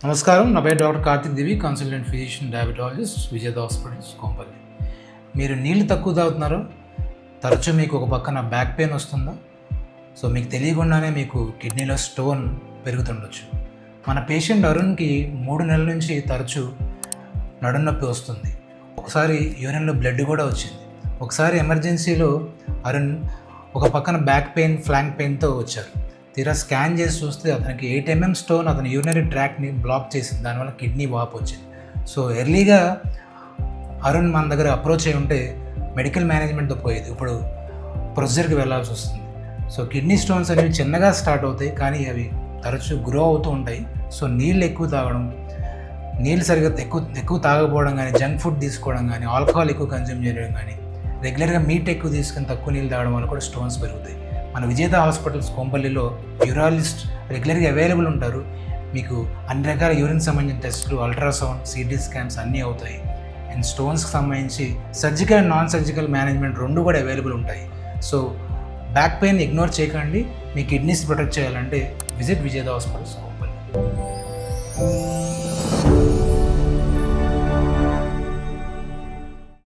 నమస్కారం, నా పేరు డాక్టర్ కార్తిక్ దివి, కన్సల్టెంట్ ఫిజిషియన్ డయాబెటాలజిస్ట్, విజేత హాస్పిటల్స్, కొంపల్లి. మీరు నీళ్ళు తక్కువ తాగుతున్నారో, తరచూ మీకు ఒక పక్కన బ్యాక్ పెయిన్ వస్తుందా? సో మీకు తెలియకుండానే మీకు కిడ్నీలో స్టోన్ పెరుగుతుండొచ్చు. మన పేషెంట్ అరుణ్కి 3 నెలల నుంచి తరచూ నడుం నొప్పి వస్తుంది. ఒకసారి యూరిన్లో బ్లడ్ కూడా వచ్చింది. ఒకసారి ఎమర్జెన్సీలో అరుణ్ ఒక పక్కన బ్యాక్ పెయిన్, ఫ్లాంక్ పెయిన్తో వచ్చారు. తీరా స్కాన్ చేసి చూస్తే అతనికి 8 mm స్టోన్ అతని యూరినరీ ట్రాక్ని బ్లాక్ చేసింది. దానివల్ల కిడ్నీ వాపు వచ్చింది. సో ఎర్లీగా అరుణ్ మన దగ్గర అప్రోచ్ అయి ఉంటే మెడికల్ మేనేజ్మెంట్తో పోయేది. ఇప్పుడు ప్రొసీజర్కి వెళ్ళాల్సి వస్తుంది. సో కిడ్నీ స్టోన్స్ అనేవి చిన్నగా స్టార్ట్ అవుతాయి, కానీ అవి తరచూ గ్రో అవుతూ ఉంటాయి. సో నీళ్ళు ఎక్కువ తాగడం, నీళ్ళు సరిగ్గా ఎక్కువ తాగకపోవడం కానీ, జంక్ ఫుడ్ తీసుకోవడం కానీ, ఆల్కహాల్ ఎక్కువ కన్జ్యూమ్ చేయడం కానీ, రెగ్యులర్గా మీట్ ఎక్కువ తీసుకొని తక్కువ నీళ్ళు తాగడం వల్ల కూడా స్టోన్స్ పెరుగుతాయి. మన విజేత హాస్పిటల్స్ కొంపల్లిలో యూరాలజిస్ట్ రెగ్యులర్గా అవైలబుల్ ఉంటారు. మీకు అన్ని రకాల యూరిన్ సంబంధించిన టెస్టులు, అల్ట్రాసౌండ్, సిటీ స్కాన్స్ అన్నీ అవుతాయి. అండ్ స్టోన్స్కి సంబంధించి surgical and non surgical management 2 కూడా అవైలబుల్ ఉంటాయి. సో బ్యాక్ పెయిన్ ఇగ్నోర్ చేయకండి. మీ కిడ్నీస్ ప్రొటెక్ట్ చేయాలంటే విజిట్ విజేత హాస్పిటల్స్ కొంపల్లి.